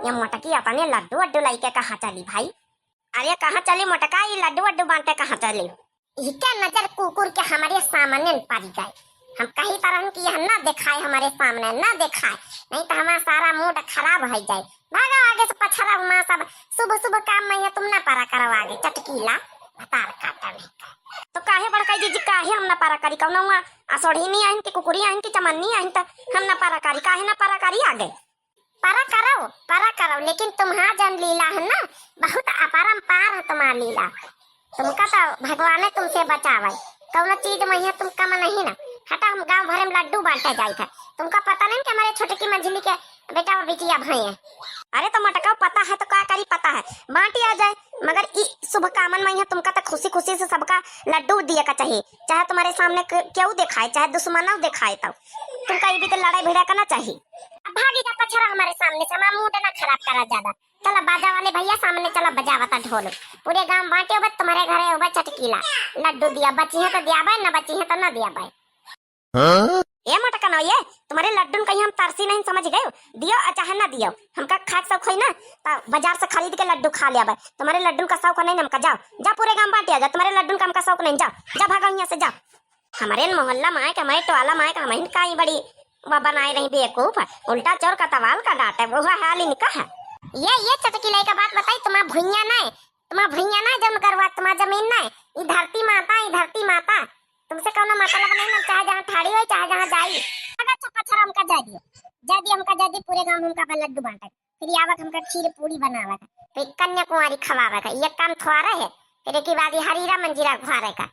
ये मोटकी अपने लड्डू वड्डू लाइके कहाँ चली भाई? अरे कहाँ चली मोटका, ये लड्डू वड्डू बांटे कहाँ चली? इसके नजर कुकुर के हमारे सामने पड़ गए। हम कहीं तरह की यह ना दिखाए, हमारे सामने ना दिखाए, नहीं तो हमारा सारा मूड खराब हो जाए। भागो आगे से पछरा हुआ सब, सुबह सुबह काम में तुम ना पारा करो आगे चटकीला तार काटा नहीं का। तो काहे बड़काई दीदी, काहे हम ना पारा करी? कौन हुआ असोढ़ी नहीं आइन की कुकुरी आइन की चमन्नी आइन तो हम ना पारा करी? काहे ना पारा करी आगे? पारा करो, लेकिन तुम्हारा जन लीला है ना बहुत अपरंपार है तुम्हारा लीला। तुमका तो भगवान ने तुमसे बचावे, कौन चीज में तुम कम नहीं ना। हटा, हम गांव भर में लड्डू बांटे जाए थे, तुमका पता नहीं कि हमारे छोटे की मंझली के बेटा और बेटिया भाई है। अरे तो मटका पता है तो क्या करी, पता है बांटी आ जाए, मगर शुभ कामन में तुमका तो खुशी खुशी से सबका लड्डू दिए का चाहिए, चाहे तुम्हारे सामने क्यों दिखाए, चाहे दुश्मन दिखाए, तब तुमका ये भी तो लड़ाई भिड़ा करना चाहिए। भागी जा पछड़ा हमारे सामने से, हमारा मूड ना खराब करा ज्यादा। चला बाजा वाले भैया सामने चला, बजावता ढोल, पूरे गांव बांटे हो, तुम्हारे घरे हो चटकीला लड्डू दिया, बची है तो दिया भाई, न बची है तो न दिया भाई। ये मटका ना, ये तुम्हारे लड्डू कहीं हम तरसी नहीं, समझ गए? दियो चाहे ना दियो, हमका खाक शौक है ना, तो बाजार से खरीद के लड्डू खा लिया भाई। तुम्हारे लड्डू का शौक नहीं, हमका जाओ जा पूरे गांव बांटे जा, तुम्हारे लड्डू का हमका शौक नहीं, जाओ जा भागो यहाँ से जाओ। हमारे मोहल्ला माए का, हमारे टोला माए का, हमारी कहीं बड़ी वह बनाए रही बेवकूफ, उल्टा चोर का तवाल का डांटे, वो हाल ही निका है। ये चटकीले का बात बताई, तुम्हारा भुइया ना जम करवा, तुम्हारा जमीन ना, ये धरती माता तुमसे कौन मतलब नहीं ना, चाहे जहाँ ठाड़ी हो चाहे जहाँ जाई। अगर चपछरा हमका जा दियो पूरे गांव हमका लड्डू बांटे, फिर आवक हमका खीर पूरी बनावा का, फिर कन्याकुमारी खवावा का, ये काम थोड़ा है, फिर एक बार हरीरा मंजीरा घुआरे का।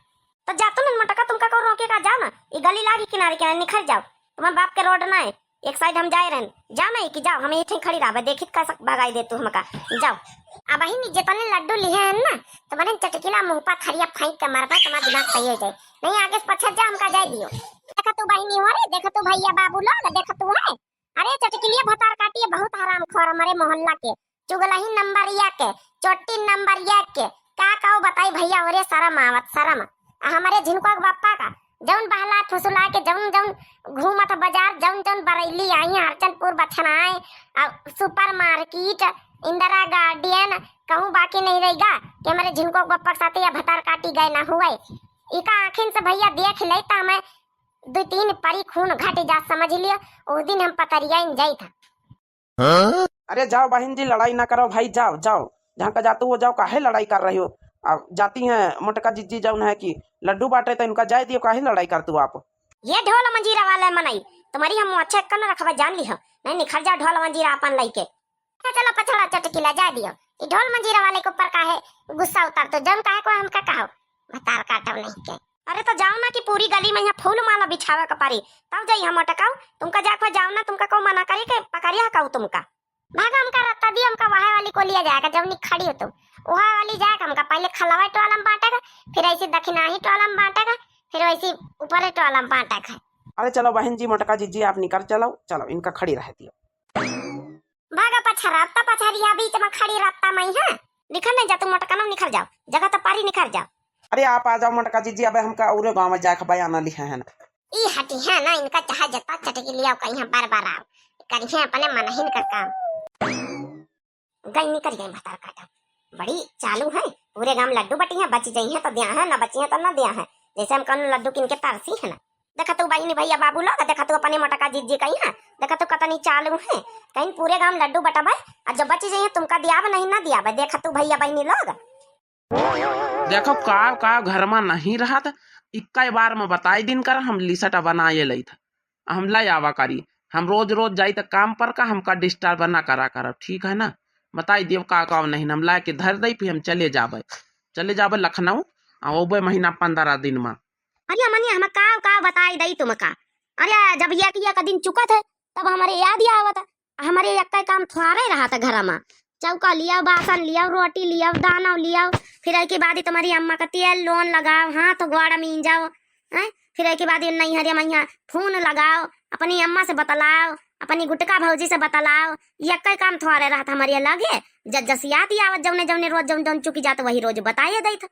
तो जा तुम मटका, तुमका कौन रोकेगा? जाओ ना, ये गली लागी किनारे निखर जाओ, तुम्हारे बाप के रोड ना है, एक साइड हम जाए रहन, जाओ नहीं कि जाओ, हमें इथे खड़ी रहा देखित का भगाई दे तू हमका, जाओ। अब ही जितने लड्डू लिए हैं ना, तुम्हारे चटकीला मुंह पर खरिया फेंक के मारबा, तुम्हारा दिमाग सही हो जाए, नहीं आगे से पछत जा, हमका जाए दियो। देखा तू बहिनी हो रे, देखा तू भैया बाबू लोग, देखा तू है, अरे चटकीलिया भतार काटिए बहुत हराम खोर हमारे मोहल्ला के, चुगलही नंबर या के, चोटी नंबर या के, का कहो बताई भैया, और शरम आवत शरम हमारे झिनको बापा का, जौन बहला फुसुला के जौन घूमत बाजार, जौन बरैली आई हरचंदपुर बछनाए, सुपर मार्केट, इंदिरा गार्डन, कहूँ बाकी नहीं रहेगा कि हमारे झिनको बप्पा साथे या भतार काटी गए ना हुए। इका आखिन से भैया देख लेता, हमें 2-3 परी खून घट जा, समझ लियो, उस दिन हम पतरिया इन जाई था। अरे जाओ बहन जी, लड़ाई ना करो भाई, जाओ जहाँ का जातू हो जाओ, काहे लड़ाई कर रही हो? अब जाती हैं मोटका जीजी जौन है कि लड्डू बांटे तो इनका जाए दियो, काहे लड़ाई करतू आप? ये ढोल मंजीरा वाला मनाई तुम्हारी हम अच्छा कन रखबा, जान ली हो नहीं, निखर जा ढोल मंजीरा अपन लइके। चलो पछड़ा चटकीला जा दियो, ये ढोल मंजीरा वाले के ऊपर काहे गुस्सा उतर, तो जम काहे को हमका कहो भतार काटो नहीं के। अरे तो जाओ ना कि पूरी गली में यहाँ फूल माला बिछावे का पारी, तब जाई हम अटकाऊ, तुमका जाके जाओ ना, तुमका को मना करी के पकड़िया कहू तुमका, भागा हमका रत्ता दियो, हमका वहां वाली को लिया जाएगा, जब खड़ी हो तुम वहां वाली जाएगा, हमका पहले खलवा टोला में बांटेगा, फिर ऐसे दक्षिणाही टोला में बांटेगा, फिर वैसे ऊपर टोला में बांटेगा। अरे चलो बहन जी, मोटका जीजी आप निकल चलो इनका खड़ी रहती हो। भागा पछरा पछरिया बीच में खड़ी रत्ता में है, निकल नहीं जा तुम मोटका ना, निकल जाओ, जगह तो पारी निकल जाओ। अरे आप आ जाओ मोटका जीजी, अब हमका औरे गांव में जाके बयाना लिखे है ना, ई हटी है ना, इनका चाहे जता चटकी लिया कहीं बार आओ करिए अपने मन ही का काम, गई निकल गई भतार काटा, बड़ी चालू है, पूरे गांव लड्डू बटी है, बच गई है तो दिया है, ना बची है तो ना दिया है, जैसे हम कौन लड्डू किन के तरसी है ना। देखा तू बहनी भैया बाबू लोग, देखा तू अपने मोटका जीजी कहीं है, देखा तू कतनी चालू है, कहीं पूरे गांव लड्डू बटाबे, और जब बची जाइए तुमका दिया नहीं ना दिया, देखा तू भैया बहनी लोग। देखो का घर में नहीं रहा था, 21 बार में बताई दिन कर हम लिसटा बनाए लई था, हम लाई आवा करी, हम रोज जाई तो काम पर का हमका डिस्टर्ब ना करा कर, ठीक है ना? बताई दियो का नहीं, हम ला के धर दई, फिर हम चले जाबे लखनऊ, ओबे महीना 15 दिन में। अरे अमनी हम का बताई दई तुमका, अरे जब ये का दिन चुका था तब हमारे याद ही आवत, हमारे एक काम थोड़ा रहा था घर में, चौका लिया, बासन लिया, रोटी लिया, दाना लिया, फिर के बाद तुम्हारी अम्मा का तेल लोन लगाओ, हाथ गोड़ा मीन जाओ, फिर के बाद नहीं हरिया मैया फोन लगाओ, अपनी अम्मा से बतलाओ, अपनी गुटका भौजी से बतलाओ, ये काम थोड़ा रहा था हमारे लगे, जसियात ही आवत, जौने रोज जौन चुकी जात वही रोज बताइए दई था।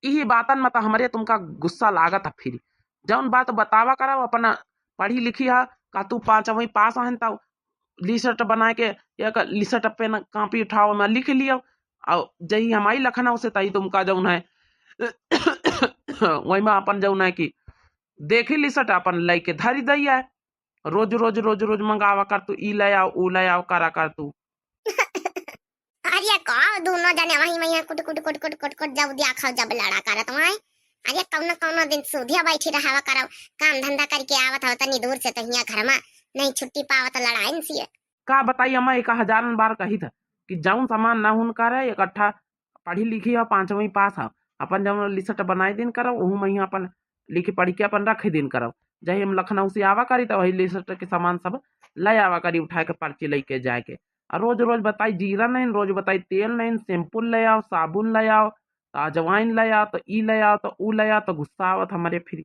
यही बातन में तो हमारे तुमका गुस्सा लागत है, फिर जौन बात बतावा करा अपना पढ़ी लिखी है, का तू 5वीं पास हन, लिस्ट बना के एक लिस्ट पेन कॉपी उठाओ मैं लिख लियो और जही हमारी लखनऊ से तही तुमका जौन है वही में अपन जौन है कि देखी लिस्ट अपन लेके धरी दैया रोज रोज रोज रोज मंगावा कर तू ई ले आओ ऊ ले आओ करा कर तू अरे का दोनों जने वही में कुट कुट कुट कुट कुट कुट जब दिया खाओ जब लड़ा करत वही अरे कौन कौन दिन सुधिया बैठी रहावा करो काम धंधा करके आवत हो तनी दूर से तहिया घर में नहीं छुट्टी पावत लड़ाई सी का बताई अम्मा एक हजारन बार कही था कि जौन सामान ना हुन करे इकट्ठा पढ़ी लिखी हो 5वीं पास हो अपन जौन लिस्ट बनाई दिन करो वहू में अपन लिखी पढ़ी के अपन रखे दिन करो जही हम लखनऊ से आवा करी तो वही लिस्ट के सामान सब ले आवा करी उठा के पर्ची लेके जाए के और रोज रोज बताई जीरा नहीं रोज बताई तेल नहीं शैम्पू ले आओ साबुन ले आओ तो अजवाइन ले आओ तो ई ले आओ तो ऊ ले आओ तो गुस्सा आवत हमारे फिर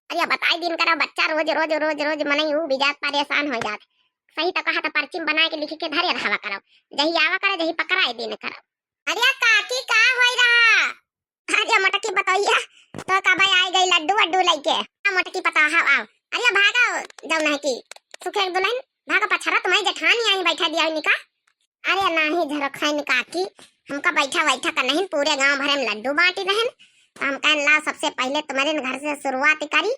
अरे बताई दिन करो बच्चा रोज रोज रोज रोज मने ऊ बिजात परेशान हो जात सही तो कहा था पर्ची बना के लिख के धरे रहा करो जही आवा करे जही पकड़ाई दिन करो अरे काकी का होई रहा अरे मटकी बताइया तो का भाई आई गई लड्डू वड्डू लेके मटकी पता हां आओ अरे भागा जाऊ नहीं की सुखे दुल्हन भागा पछरा तुम्हारी जेठानी आई बैठा दिया निका अरे नहीं झरखाइन काकी हमका बैठा बैठा का नहीं पूरे गांव भर में लड्डू बांटी रहन हम कहन ला सबसे पहले तुम्हारे घर से शुरुआत करी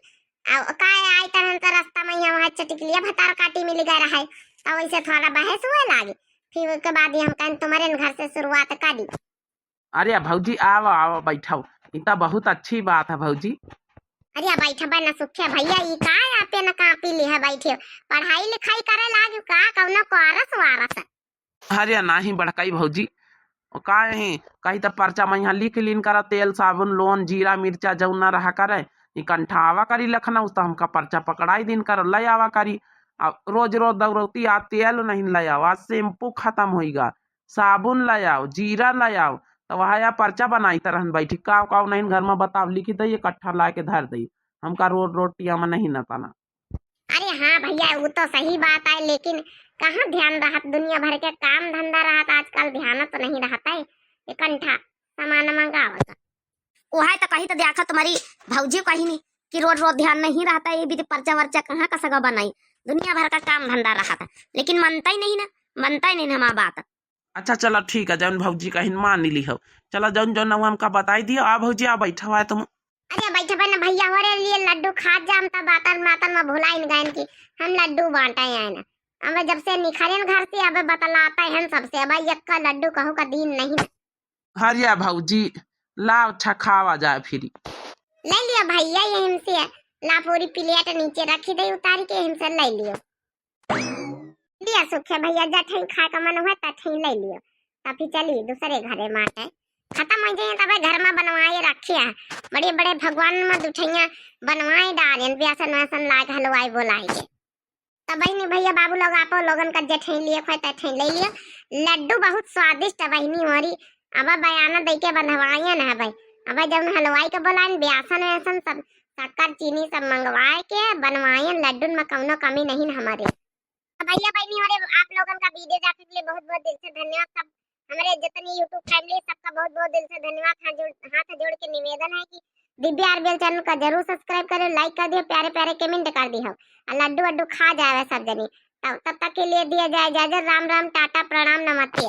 अब काय आई तरह तो रास्ता में यहाँ चटिकलिया भतार काटी मिल गया रहा तो वैसे थोड़ा बहस हुए लागे फिर उसके बाद हम कहन तुम्हारे घर से शुरुआत करी अरे भौजी आओ आओ बैठाओ इतना बहुत अच्छी बात है भौजी अरे बैठा बना सुखे भैया ई का आपे न कापी ली है बैठे पढ़ाई लिखाई करे लागे का कौनो कोरस वारस अरे नाही बड़काई भौजी का है कहीं तो पर्चा में यहाँ लिख लीन करा तेल साबुन लोन जीरा मिर्चा जौन ना रहा करे इकट्ठा आवा करी लखनऊ तो हमका पर्चा पकड़ाई दिन कर ले आवा करी अब रोज रोज दौड़ती आ तेल नहीं ले आओ आज शैम्पू खत्म होगा साबुन ले आओ जीरा ले आओ तो वहाँ या पर्चा बनाई तरह बैठी का नहीं घर में बताओ लिखी दी इकट्ठा ला के धर दी हमका रोड रोटिया में नहीं नताना अरे हाँ भैया वो तो सही बात है लेकिन कहाँ ध्यान रहा दुनिया भर के काम धंधा रहा आजकल ध्यान तो नहीं रहता है इकट्ठा सामान मंगावत वह तो कहीं तो देखा तुम्हारी भौजी कहीं नहीं कि रोज रोज ध्यान नहीं रहता ये भी तो पर्चा वर्चा कहाँ का सगा बनाई दुनिया भर का काम धंधा रहा था लेकिन मनता ही नहीं ना मनता ही नहीं हमारा बात अच्छा चलो ठीक है जौन भौजी कहीं मान ली हो चलो जौन जौन हमका बताई दियो आ भौजी आ बैठा हुआ है तुम अरे बैठा बना भैया हो लिए लड्डू खा जाम तब बातन मातन में भुला इन गए की हम लड्डू बांटा है ना अब जब से निखरे घर से अब बतलाता है सबसे अब यक्का लड्डू कहो का दिन नहीं हरिया भौजी लाओ अच्छा खावा जाए फिर ले लिया भैया ये हमसे ला पूरी प्लेट नीचे रखी दे उतार के हमसे ले लियो लिया सुखे भैया जठई खाए का मन हुआ तठई ले लियो तभी चली दूसरे घरे माटे खत्म हो जाए तब घर में बनवाए रखे बड़े बड़े भगवान में दुठैया बनवाए डाले बेसन वैसन लाग हलवाई बोलाई के तब बहनी भैया बाबू लोग आप लोगन का जठई लिए खोए तठई ले लियो लड्डू बहुत स्वादिष्ट है बहनी हमारी अब बयाना दे के बनवाइए ना भाई अब जब हलवाई के बोलाए बेसन वैसन सब शक्कर चीनी सब मंगवाए के बनवाए लड्डू में कौनो कमी नहीं हमारे भैया बहनी और आप लोगन का वीडियो देखने के लिए बहुत बहुत दिल से धन्यवाद सब हमारे जितनी यूट्यूब फैमिली सबका बहुत बहुत दिल से धन्यवाद हाथ जोड़ के निवेदन है कि दिव्या आरबीएल चैनल का जरूर सब्सक्राइब करें लाइक कर दियो प्यारे प्यारे कमेंट कर दियो और लड्डू वड्डू खा जाए सब जनी तब तक के लिए दिया जाए इजाजत राम राम टाटा प्रणाम नमस्ते।